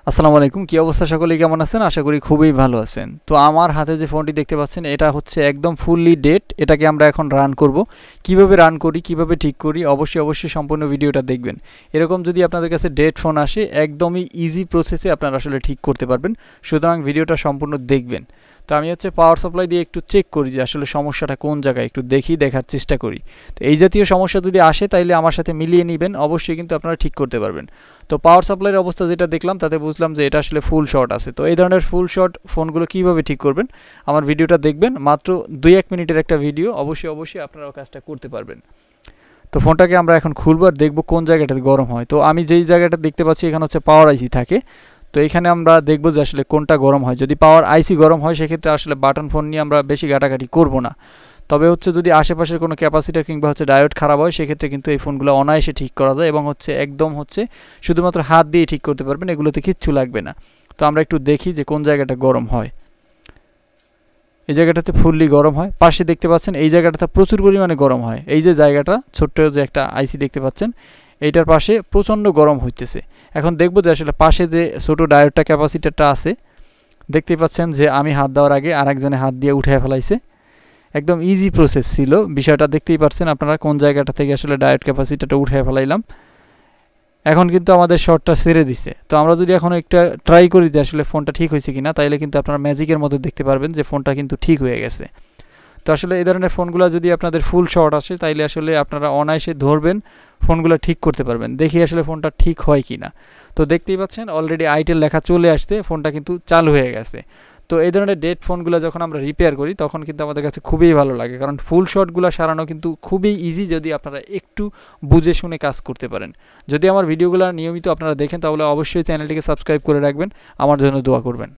আসসালামু আলাইকুম, কি অবস্থা? সকলেই কেমন আছেন? আশা করি খুবই ভালো আছেন। তো আমার হাতে যে ফোনটি দেখতে পাচ্ছেন এটা হচ্ছে একদম ফুললি ডেড। এটাকে আমরা এখন রান করব। কিভাবে রান করি, কিভাবে ঠিক করি, অবশ্যই সম্পূর্ণ ভিডিওটা দেখবেন। এরকম যদি আপনাদের কাছে ডেড ফোন আসে, একদমই ইজি প্রসেসে আপনারা আসলে ঠিক করতে পারবেন। সুতরাং ভিডিওটা সম্পূর্ণ দেখবেন। তো আমি হচ্ছে পাওয়ার সাপ্লাই দিয়ে একটু চেক করি যে আসলে সমস্যাটা কোন জায়গায়, একটু দেখার চেষ্টা করি। তো এই জাতীয় সমস্যা যদি আসে তাইলে আমার সাথে মিলিয়ে নেবেন, অবশ্যই কিন্তু আপনারা ঠিক করতে পারবেন। তো পাওয়ার সাপ্লাইয়ের অবস্থা যেটা দেখলাম তাতে বুঝলাম যে এটা আসলে ফুল শর্ট আছে। তো এই ধরনের ফুল শর্ট ফোনগুলো কীভাবে ঠিক করবেন, আমার ভিডিওটা দেখবেন। মাত্র 2-1 মিনিটের একটা ভিডিও, অবশ্যই আপনারা কাজটা করতে পারবেন। তো ফোনটাকে আমরা এখন খুলব আর দেখব কোন জায়গাটাতে গরম হয়। তো আমি যেই জায়গাটা দেখতে পাচ্ছি এখানে হচ্ছে পাওয়ার আইসি থাকে। তো এখানে আমরা দেখব যে আসলে কোনটা গরম হয়। যদি পাওয়ার আইসি গরম হয় সেক্ষেত্রে আসলে বাটন ফোন নিয়ে আমরা বেশি ঘাটাঘাটি করব না। তবে হচ্ছে যদি আশেপাশের কোনো ক্যাপাসিটার কিংবা হচ্ছে ডায়োড খারাপ হয় সেক্ষেত্রে কিন্তু এই ফোনগুলো অনায়াসে ঠিক করা যায় এবং হচ্ছে একদম হচ্ছে শুধুমাত্র হাত দিয়ে ঠিক করতে পারবেন, এগুলোতে কিচ্ছু লাগবে না। তো আমরা একটু দেখি যে কোন জায়গাটা গরম হয়। এই জায়গাটাতে ফুললি গরম হয়। পাশে দেখতে পাচ্ছেন এই জায়গাটাতে প্রচুর পরিমাণে গরম হয়। এই যে জায়গাটা ছোট্ট যে একটা আইসি দেখতে পাচ্ছেন, এইটার পাশে প্রচণ্ড গরম হইতেছে। এখন দেখব যে আসলে পাশে যে ছোটো ডায়োডটা ক্যাপাসিটারটা আছে, দেখতেই পাচ্ছেন যে আমি হাত দেওয়ার আগে আরেকজনে হাত দিয়ে উঠে ফেলাইছে। একদম ইজি প্রসেস ছিল। বিষয়টা দেখতেই পাচ্ছেন আপনারা কোন জায়গাটা থেকে আসলে ডায়োড ক্যাপাসিটারটা উঠে ফেলাইলাম। এখন কিন্তু আমাদের শর্টটা ছেড়ে দিছে। তো আমরা যদি এখন একটা ট্রাই করি যে আসলে ফোনটা ঠিক হয়েছে কিনা, তাইলে কিন্তু আপনারা ম্যাজিকের মতো দেখতে পারবেন যে ফোনটা কিন্তু ঠিক হয়ে গেছে। তো আসলে এই ধরনের ফোনগুলো যদি আপনাদের ফুল শর্ট আসে তাইলে আসলে আপনারা অনায়াসে ধরবেন, ফোনগুলো ঠিক করতে পারবেন। দেখি আসলে ফোনটা ঠিক হয় কিনা। তো দেখতেই পাচ্ছেন অলরেডি আইটেল লেখা চলে আসছে, ফোনটা কিন্তু চালু হয়ে গেছে। তো এই ধরনের ডেড ফোনগুলো যখন আমরা রিপেয়ার করি তখন কিন্তু আমাদের কাছে খুবই ভালো লাগে, কারণ ফুল শর্টগুলো সারানো কিন্তু খুবই ইজি যদি আপনারা একটু বুঝে শুনে কাজ করতে পারেন। যদি আমার ভিডিওগুলো নিয়মিত আপনারা দেখেন তাহলে অবশ্যই চ্যানেলটিকে সাবস্ক্রাইব করে রাখবেন, আমার জন্য দোয়া করবেন।